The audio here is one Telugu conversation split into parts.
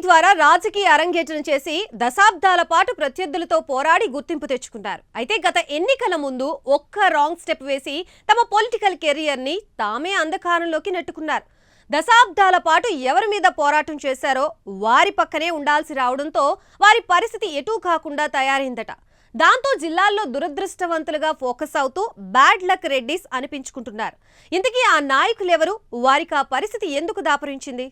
ద్వారా రాజకీయ అరంగేట్రం చేసి దశాబ్దాల పాటు ప్రత్యర్థులతో పోరాడి గుర్తింపు తెచ్చుకున్నారు. అయితే గత ఎన్నికల ముందు ఒక్క రాంగ్ స్టెప్ వేసి తమ పొలిటికల్ కెరియర్ ని తామే అంధకారంలోకి నెట్టుకున్నారు. దశాబ్దాల పాటు ఎవరి మీద పోరాటం చేశారో వారి పక్కనే ఉండాల్సి రావడంతో వారి పరిస్థితి ఎటూ కాకుండా తయారైందట. దాంతో జిల్లాల్లో దురదృష్టవంతులుగా ఫోకస్ అవుతూ బ్యాడ్ లక్ రెడ్డిస్ అనిపించుకుంటున్నారు. ఇంతకీ ఆ నాయకులు ఎవరు? వారికి ఆ పరిస్థితి ఎందుకు దాపురించింది?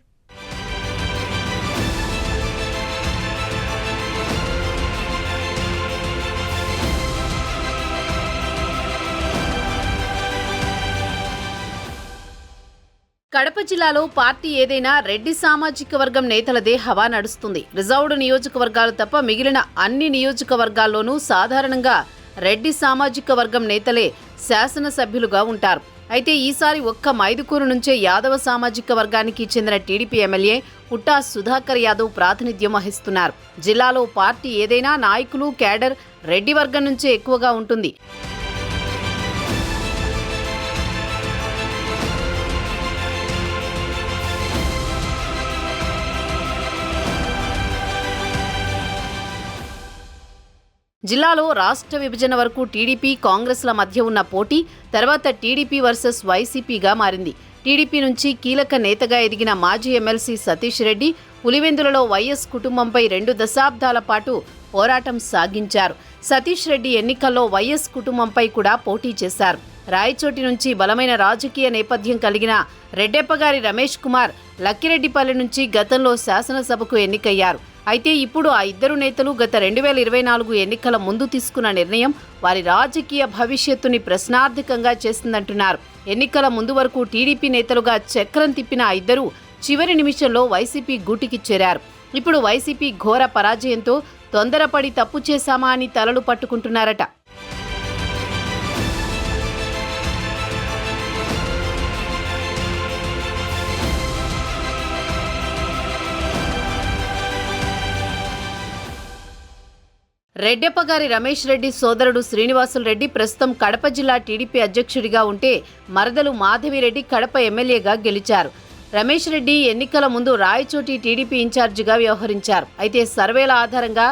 కడప జిల్లాలో పార్టీ ఏదైనా రెడ్డి సామాజిక వర్గం నేతలదే హవా నడుస్తుంది. రిజర్వ్డ్ నియోజకవర్గాలు తప్ప మిగిలిన అన్ని నియోజకవర్గాల్లోనూ సాధారణంగా రెడ్డి సామాజిక వర్గం నేతలే శాసనసభ్యులుగా ఉంటారు. అయితే ఈసారి ఒక్క మైదుకూరు నుంచే యాదవ సామాజిక వర్గానికి చెందిన టీడీపీ ఎమ్మెల్యే పుట్టా సుధాకర్ యాదవ్ ప్రాతినిధ్యం వహిస్తున్నారు. జిల్లాలో పార్టీ ఏదైనా నాయకులు కేడర్ రెడ్డి వర్గం నుంచే ఎక్కువగా ఉంటుంది. జిల్లాలో రాష్ట్ర విభజన వరకు టీడీపీ కాంగ్రెస్ల మధ్య ఉన్న పోటీ తర్వాత టీడీపీ వర్సెస్ వైసీపీగా మారింది. టీడీపీ నుంచి కీలక నేతగా ఎదిగిన మాజీ ఎమ్మెల్సీ సతీష్ రెడ్డి పులివెందులలో వైఎస్ కుటుంబంపై 2 దశాబ్దాల పాటు పోరాటం సాగించారు. సతీష్ రెడ్డి ఎన్నికల్లో వైఎస్ కుటుంబంపై కూడా పోటీ చేశారు. రాయచోటి నుంచి బలమైన రాజకీయ నేపథ్యం కలిగిన రెడ్డెప్పగారి రమేష్ కుమార్ లక్కిరెడ్డిపల్లి నుంచి గతంలో శాసనసభకు ఎన్నికయ్యారు. అయితే ఇప్పుడు ఆ ఇద్దరు నేతలు గత 2024 ఎన్నికల ముందు తీసుకున్న నిర్ణయం వారి రాజకీయ భవిష్యత్తుని ప్రశ్నార్థకంగా చేసిందంటున్నారు. ఎన్నికల ముందు వరకు టీడీపీ నేతలుగా చక్రం తిప్పిన ఆ ఇద్దరు చివరి నిమిషంలో వైసీపీ గూటికి చేరారు. ఇప్పుడు వైసీపీ ఘోర పరాజయంతో తొందరపడి తప్పు చేశామా అని తలలు పట్టుకుంటున్నారట. రెడ్డెప్పగారి రమేష్ రెడ్డి సోదరుడు శ్రీనివాసులు రెడ్డి ప్రస్తుతం కడప జిల్లా టీడీపీ అధ్యక్షుడిగా ఉంటే మరదలు మాధవిరెడ్డి కడప ఎమ్మెల్యేగా గెలిచారు. రమేష్ రెడ్డి ఎన్నికల ముందు రాయచోటి టీడీపీ ఇన్ఛార్జిగా వ్యవహరించారు. అయితే సర్వేల ఆధారంగా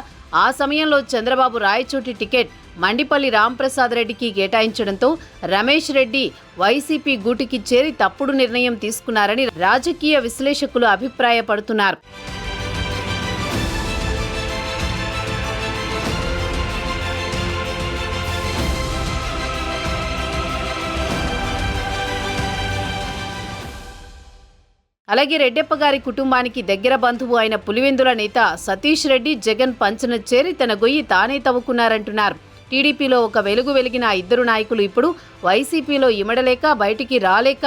ఆ సమయంలో చంద్రబాబు రాయచోటి టికెట్ మండిపల్లి రాంప్రసాద్ రెడ్డికి కేటాయించడంతో రమేష్ రెడ్డి వైసీపీ గూటికి చేరి తప్పుడు నిర్ణయం తీసుకున్నారని రాజకీయ విశ్లేషకులు అభిప్రాయపడుతున్నారు. అలాగే రెడ్డెప్పగారి కుటుంబానికి దగ్గర బంధువు అయిన పులివెందుల నేత సతీష్ రెడ్డి జగన్ పంచన చేరి తన గొయ్యి తానే తవ్వుకున్నారంటున్నారు. టీడీపీలో ఒక వెలుగు వెలిగిన ఆ ఇద్దరు నాయకులు ఇప్పుడు వైసీపీలో ఇమడలేక బయటికి రాలేక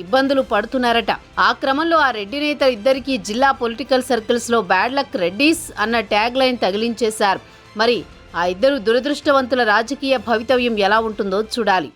ఇబ్బందులు పడుతున్నారట. ఆ క్రమంలో ఆ రెడ్డి నేత ఇద్దరికీ జిల్లా పొలిటికల్ సర్కిల్స్ లో బ్యాడ్ లక్ రెడ్డీస్ అన్న ట్యాగ్ లైన్ తగిలించేశారు. మరి ఆ ఇద్దరు దురదృష్టవంతుల రాజకీయ భవితవ్యం ఎలా ఉంటుందో చూడాలి.